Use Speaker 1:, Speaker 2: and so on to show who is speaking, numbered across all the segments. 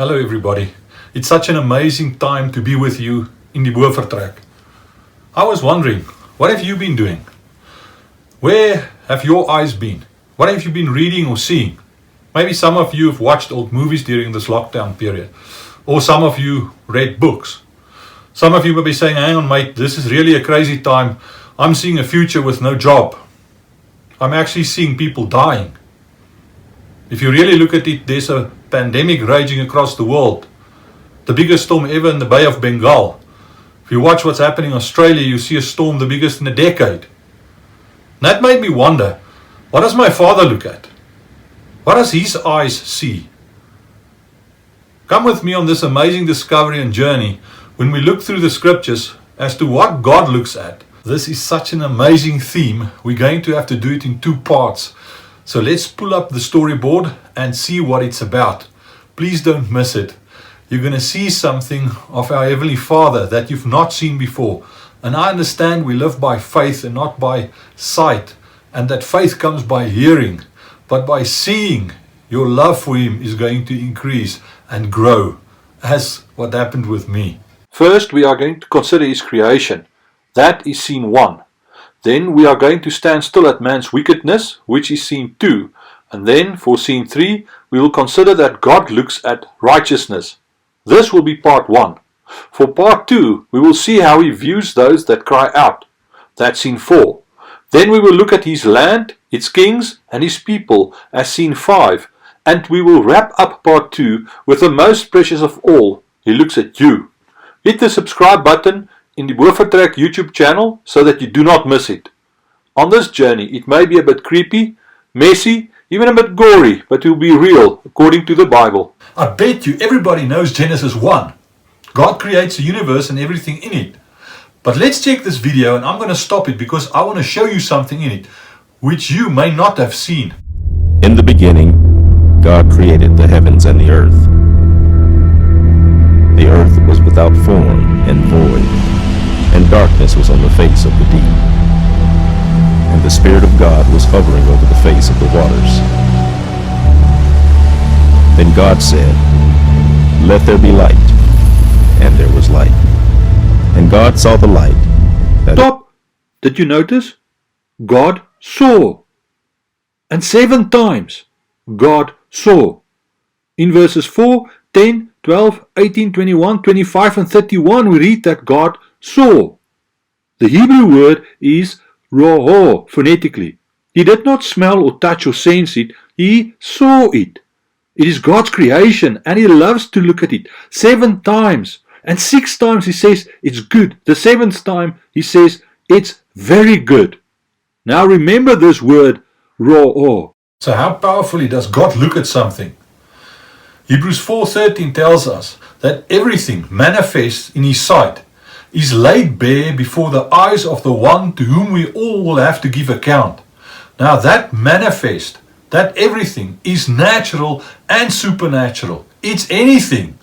Speaker 1: Hello everybody. It's such an amazing time to be with you in the Bo-Vertrek. I was wondering, what have you been doing? Where have your eyes been? What have you been reading or seeing? Maybe some of you have watched old movies during this lockdown period. Or some of you read books. Some of you may be saying, hang on mate, this is really a crazy time. I'm seeing a future with no job. I'm actually seeing people dying. If you really look at it, there's a pandemic raging across the world. The biggest storm ever in the Bay of Bengal. If you watch what's happening in Australia, you see a storm the biggest in a decade. And that made me wonder, what does my father look at? What does his eyes see? Come with me on this amazing discovery and journey when we look through the scriptures as to what God looks at. This is such an amazing theme. We're going to have to do it in two parts. So let's pull up the storyboard and see what it's about. Please don't miss it. You're going to see something of our Heavenly Father that you've not seen before. And I understand we live by faith and not by sight. And that faith comes by hearing. But by seeing, your love for Him is going to increase and grow, as what happened with me. First, we are going to consider His creation. That is scene 1. Then we are going to stand still at man's wickedness, which is scene 2. And then for scene 3, we will consider that God looks at righteousness. This will be part 1. For part 2, we will see how He views those that cry out. That's scene 4. Then we will look at His land, its kings, and His people as scene 5. And we will wrap up part 2 with the most precious of all. He looks at you. Hit the subscribe button in the Bo-Vertrek YouTube channel so that you do not miss it. On this journey, it may be a bit creepy, messy, even a bit gory, but it will be real according to the Bible. I bet you everybody knows Genesis 1. God creates the universe and everything in it. But let's check this video, and I'm going to stop it because I want to show you something in it which you may not have seen.
Speaker 2: In the beginning, God created the heavens and the earth. The earth was without form and void, and darkness was on the face of the deep. And the Spirit of God was hovering over the face of the waters. Then God said, "Let there be light." And there was light. And God saw the light.
Speaker 1: Stop! Did you notice? God saw. And 7 times God saw. In verses 4, 10, 12, 18, 21, 25 and 31 we read that God saw. The Hebrew word is ro'o phonetically. He did not smell or touch or sense it, He saw it. It is God's creation and He loves to look at it. 7 times. And 6 times He says it's good. The 7th time He says it's very good. Now remember this word ro'o. So how powerfully does God look at something? Hebrews 4:13 tells us that everything manifest in His sight is laid bare before the eyes of the one to whom we all will have to give account. Now that manifest, that everything is natural and supernatural. It's anything.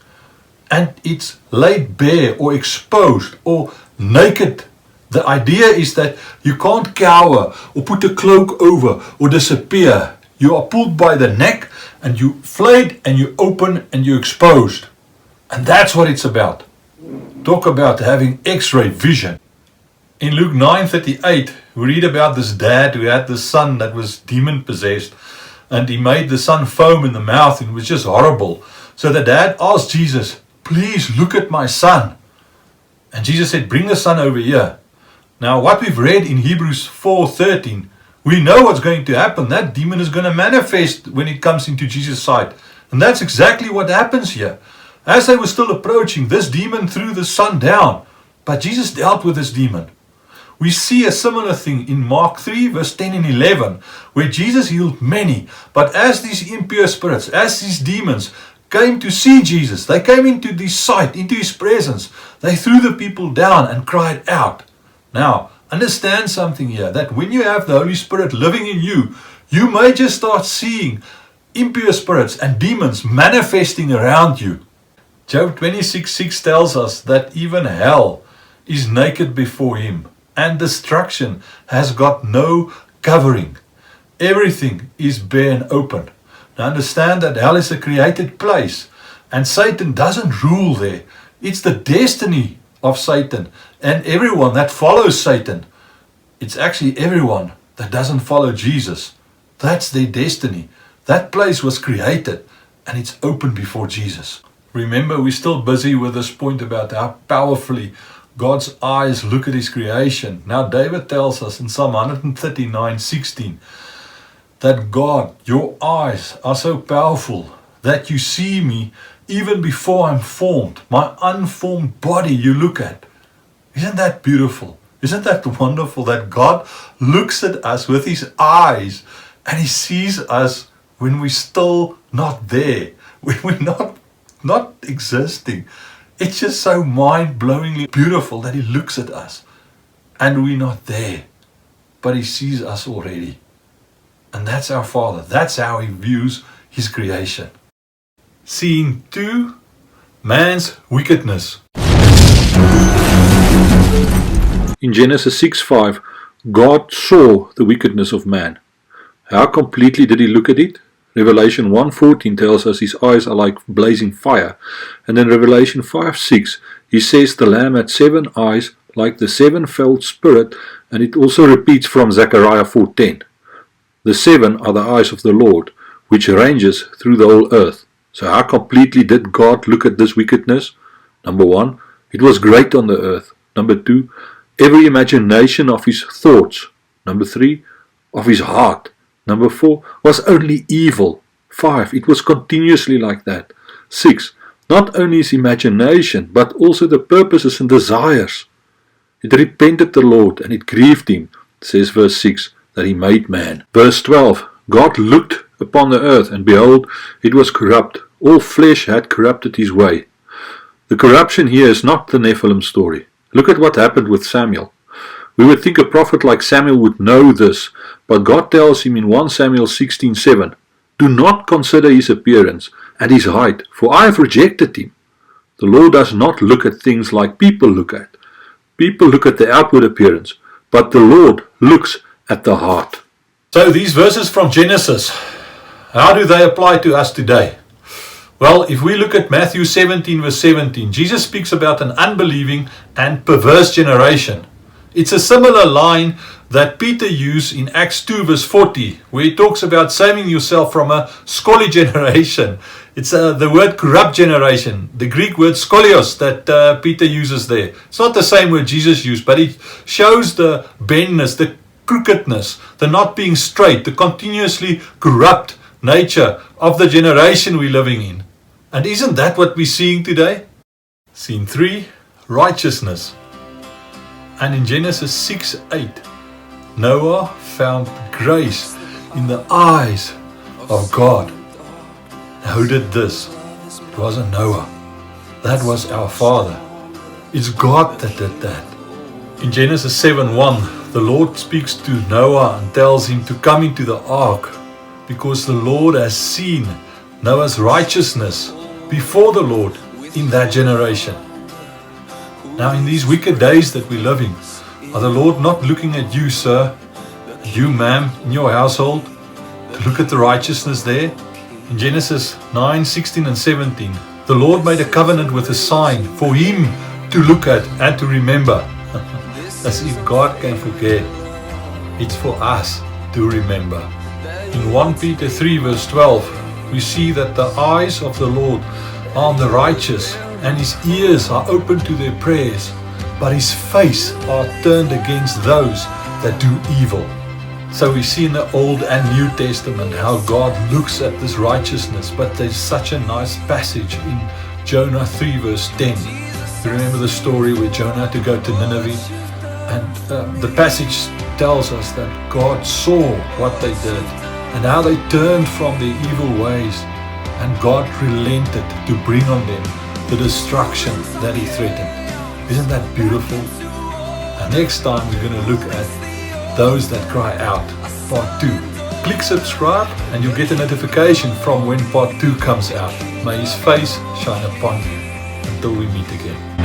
Speaker 1: And it's laid bare or exposed or naked. The idea is that you can't cower or put a cloak over or disappear. You are pulled by the neck and you flayed and you open and you're exposed. And that's what it's about. Talk about having X-ray vision. In Luke 9:38 we read about this dad who had this son that was demon possessed, and he made the son foam in the mouth and it was just horrible. So the dad asked Jesus, "Please look at my son." And Jesus said, "Bring the son over here." Now what we've read in Hebrews 4:13, we know what's going to happen. That demon is going to manifest when it comes into Jesus' sight. And that's exactly what happens here. As they were still approaching, this demon threw the son down. But Jesus dealt with this demon. We see a similar thing in Mark 3 verse 10 and 11, where Jesus healed many. But as these impure spirits, as these demons came to see Jesus, they came into His sight, into His presence, they threw the people down and cried out. Now, understand something here, that when you have the Holy Spirit living in you, you may just start seeing impure spirits and demons manifesting around you. Job 26:6 tells us that even hell is naked before Him, and destruction has got no covering. Everything is bare and open. Now understand that hell is a created place, And Satan doesn't rule there. It's the destiny of Satan and everyone that follows Satan. It's actually everyone that doesn't follow Jesus. That's their destiny. That place was created and it's open before Jesus. Remember, we're still busy with this point about how powerfully God's eyes look at his creation. Now David tells us in Psalm 139:16 that God, your eyes are so powerful that you see me even before I'm formed. My unformed body you look at. Isn't that beautiful? Isn't that wonderful that God looks at us with his eyes and he sees us when we're still not there, when we're not existing. It's just so mind-blowingly beautiful that he looks at us and we're not there, but he sees us already. And that's our Father. That's how he views his creation. Scene 2, man's wickedness. In Genesis 6:5, God saw the wickedness of man. How completely did he look at it? Revelation 1:14 tells us his eyes are like blazing fire. And in Revelation 5:6, he says the Lamb had 7 eyes like the sevenfold Spirit, and it also repeats from Zechariah 4:10. The 7 are the eyes of the Lord, which ranges through the whole earth. So how completely did God look at this wickedness? Number 1, it was great on the earth. Number 2, every imagination of his thoughts. Number 3, of his heart. Number 4, was only evil. 5, it was continuously like that. 6, not only his imagination, but also the purposes and desires. It repented the Lord, and it grieved him, says verse 6, that he made man. Verse 12, God looked upon the earth, and behold, it was corrupt. All flesh had corrupted his way. The corruption here is not the Nephilim story. Look at what happened with Samuel. We would think a prophet like Samuel would know this, but God tells him in 1 Samuel 16:7, do not consider his appearance and his height, for I have rejected him. The Lord does not look at things like people look at. People look at the outward appearance, but the Lord looks at the heart. So these verses from Genesis, how do they apply to us today? Well, if we look at Matthew 17 verse 17, Jesus speaks about an unbelieving and perverse generation. It's a similar line that Peter used in Acts 2 verse 40, where he talks about saving yourself from a scolly generation. It's the word corrupt generation, the Greek word skolios that Peter uses there. It's not the same word Jesus used, but it shows the bendness, the crookedness, the not being straight, the continuously corrupt nature of the generation we're living in. And isn't that what we're seeing today? Scene 3, righteousness. And in Genesis 6:8, Noah found grace in the eyes of God. Now, who did this? It wasn't Noah. That was our Father. It's God that did that. In Genesis 7:1, the Lord speaks to Noah and tells him to come into the ark because the Lord has seen Noah's righteousness before the Lord in that generation. Now, in these wicked days that we're living, are the Lord not looking at you, sir, you, ma'am, in your household, to look at the righteousness there? In Genesis 9:16 and 17, the Lord made a covenant with a sign for him to look at and to remember. As if God can forget. It's for us to remember. In 1 Peter 3 verse 12, we see that the eyes of the Lord are on the righteous, and his ears are open to their prayers, but his face are turned against those that do evil. So we see in the Old and New Testament how God looks at this righteousness, but there's such a nice passage in Jonah 3 verse 10. You remember the story where Jonah had to go to Nineveh, and the passage tells us that God saw what they did and how they turned from their evil ways, and God relented to bring on them the destruction that he threatened. Isn't that beautiful? And next time we're going to look at those that cry out, part 2. Click subscribe and you'll get a notification from when part 2 comes out. May his face shine upon you. Until we meet again.